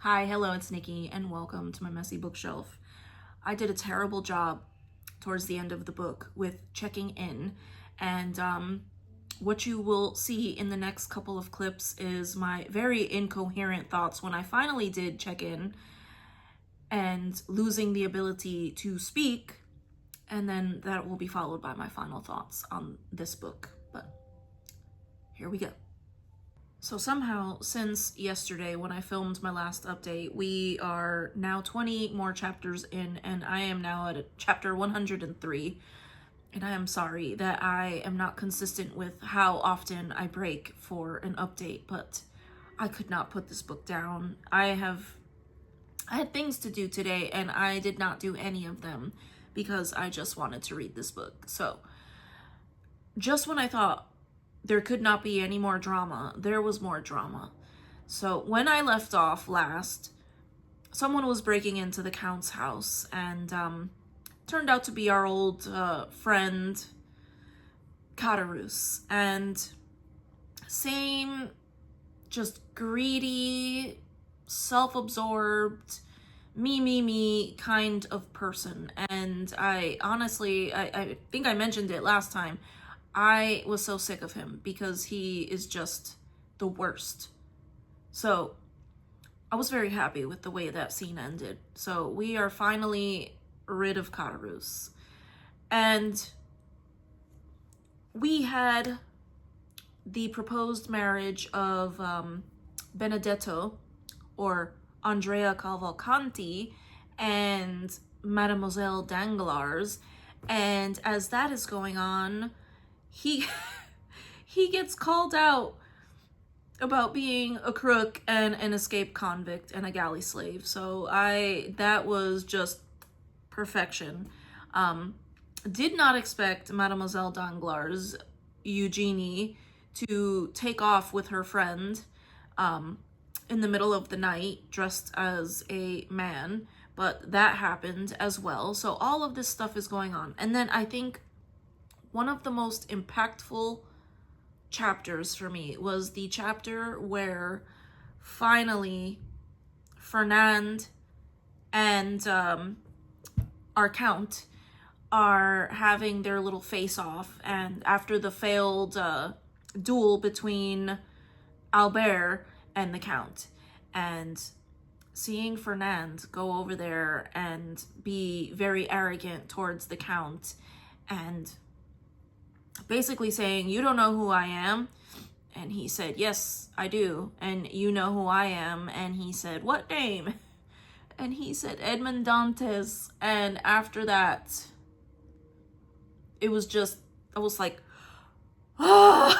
Hi, hello, it's Nikki, and welcome to my messy bookshelf. I did a terrible job towards the end of the book with checking in, and what you will see in the next couple of clips is my very incoherent thoughts when I finally did check in and losing the ability to speak, and then that will be followed by my final thoughts on this book. But here we go. So somehow, since yesterday when I filmed my last update, we are now 20 more chapters in, and I am now at chapter 103. And I am sorry that I am not consistent with how often I break for an update, but I could not put this book down. I had things to do today, and I did not do any of them because I just wanted to read this book. So just when I thought there could not be any more drama, there was more drama. So when I left off last, someone was breaking into the Count's house, and turned out to be our old friend, Katarus. And same, just greedy, self-absorbed, me kind of person. And I honestly, I think I mentioned it last time, I was so sick of him because he is just the worst. So I was very happy with the way that scene ended. So we are finally rid of Katarus. And we had the proposed marriage of Benedetto, or Andrea Cavalcanti, and Mademoiselle Danglars. And as that is going on, he gets called out about being a crook and an escaped convict and a galley slave. So that was just perfection. Did not expect Mademoiselle Danglars, Eugenie, to take off with her friend in the middle of the night dressed as a man, but that happened as well. So all of this stuff is going on. And then I think one of the most impactful chapters for me was the chapter where finally Fernand and our Count are having their little face-off, and after the failed duel between Albert and the Count, and seeing Fernand go over there and be very arrogant towards the Count and basically saying, "You don't know who I am?" And he said, "Yes, I do. And you know who I am?" And he said, "What name?" And he said, "Edmond Dantes." And after that, it was just, I was like, oh,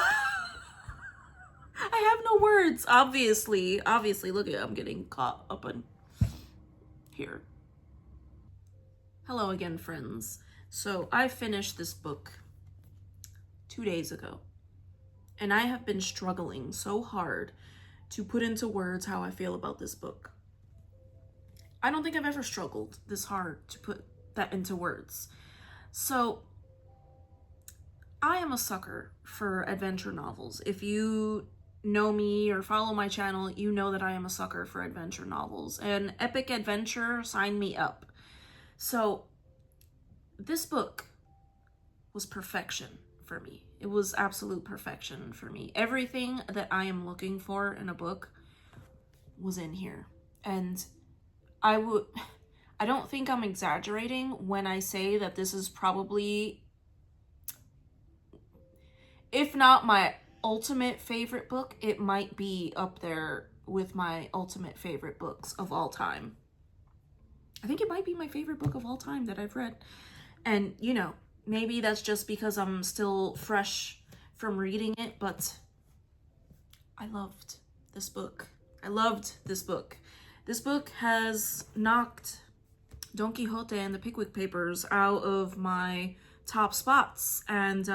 I have no words. Obviously, look at, I'm getting caught up in here. Hello again, friends. So I finished this book 2 days ago, and I have been struggling so hard to put into words how I feel about this book. I don't think I've ever struggled this hard to put that into words. So I am a sucker for adventure novels. If you know me or follow my channel, you know that I am a sucker for adventure novels. And epic adventure, sign me up. So this book was perfection for me. It was absolute perfection for me. Everything that I am looking for in a book was in here. And I don't think I'm exaggerating when I say that this is probably, if not my ultimate favorite book, it might be up there with my ultimate favorite books of all time. I think it might be my favorite book of all time that I've read. And, you know, maybe that's just because I'm still fresh from reading it, but I loved this book. I loved this book. This book has knocked Don Quixote and the Pickwick Papers out of my top spots. And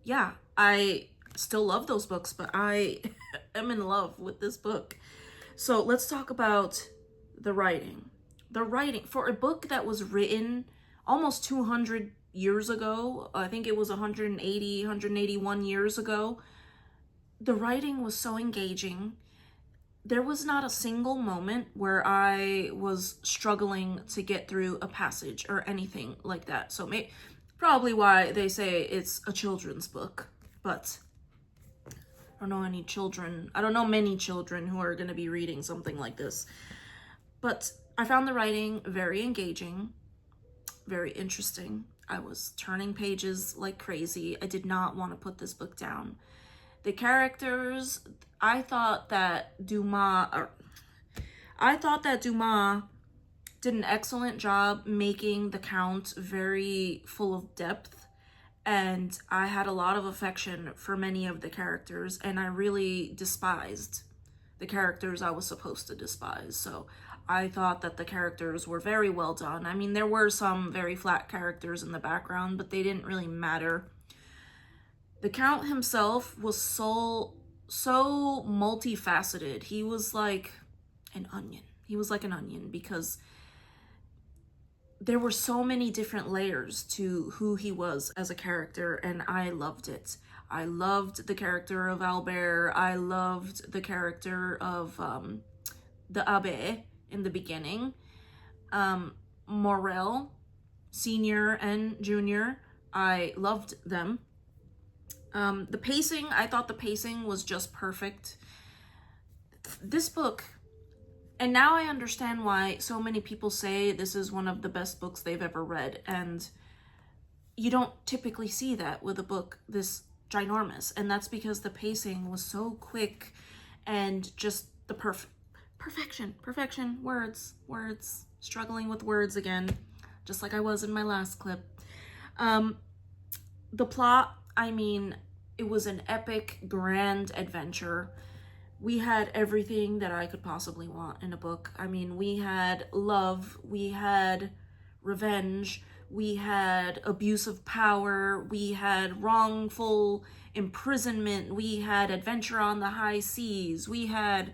yeah, I still love those books, but I am in love with this book. So let's talk about the writing. The writing for a book that was written almost 200 years ago, I think it was 181 years ago, the writing was so engaging. there was not a single moment where I was struggling to get through a passage or anything like that. So probably why they say it's a children's book, but I don't know any children. I don't know many children who are going to be reading something like this. But I found the writing very engaging, very interesting. I was turning pages like crazy. I did not want to put this book down. The characters, I thought that Dumas did an excellent job making the Count very full of depth, and I had a lot of affection for many of the characters, and I really despised the characters I was supposed to despise. So I thought that the characters were very well done. I mean, there were some very flat characters in the background, but they didn't really matter. The Count himself was so multifaceted. He was like an onion. He was like an onion because there were so many different layers to who he was as a character, and I loved it. I loved the character of Albert. I loved the character of the Abbé in the beginning. Morel, Senior and Junior, I loved them. The pacing, I thought the pacing was just perfect. This book, and now I understand why so many people say this is one of the best books they've ever read, and you don't typically see that with a book this ginormous, and that's because the pacing was so quick and just the perfection, words, struggling with words again, just like I was in my last clip. The plot, I mean, it was an epic, grand adventure. We had everything that I could possibly want in a book. I mean, we had love, we had revenge, we had abuse of power, we had wrongful imprisonment, we had adventure on the high seas, we had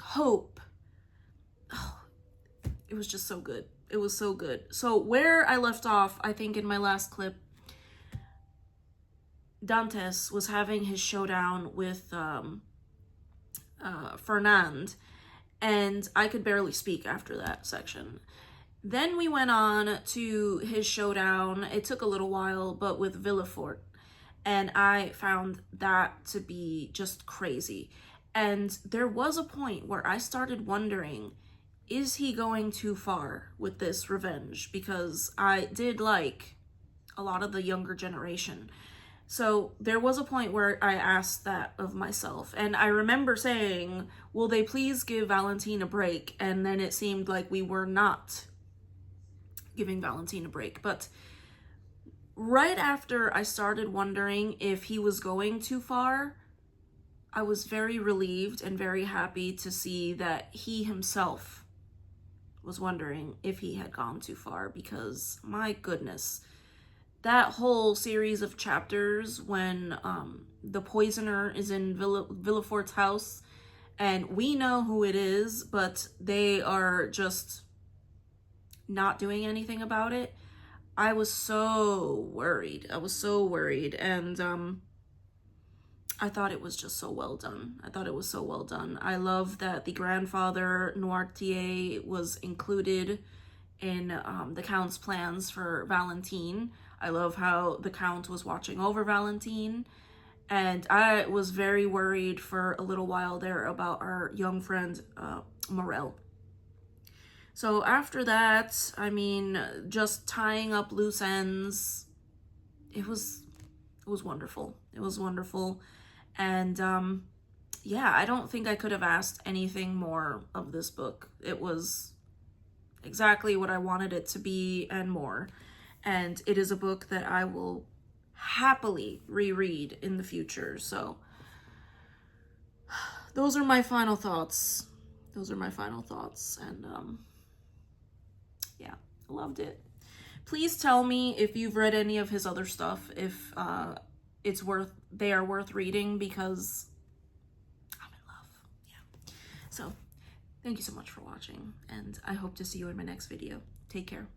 hope. Oh, it was just so good. It was so good. So where I left off, I think in my last clip, Dantes was having his showdown with Fernand, and I could barely speak after that section. Then we went on to his showdown. It took a little while, but with Villefort, and I found that to be just crazy. And there was a point where I started wondering, is he going too far with this revenge? Because I did like a lot of the younger generation. So there was a point where I asked that of myself, and I remember saying, will they please give Valentine a break? And then it seemed like we were not giving Valentine a break. But right after I started wondering if he was going too far, I was very relieved and very happy to see that he himself was wondering if he had gone too far, because my goodness, that whole series of chapters when the poisoner is in Villefort's house, and we know who it is, but they are just not doing anything about it. I was so worried. And I thought it was just so well done. I love that the grandfather, Noirtier, was included in the Count's plans for Valentine. I love how the Count was watching over Valentine, and I was very worried for a little while there about our young friend Morel. So after that, I mean, just tying up loose ends, it was wonderful. And yeah, I don't think I could have asked anything more of this book. It was exactly what I wanted it to be and more. And it is a book that I will happily reread in the future. So those are my final thoughts. And yeah, I loved it. Please tell me if you've read any of his other stuff, if they are worth reading, because I'm in love. Yeah. So thank you so much for watching, and I hope to see you in my next video. Take care.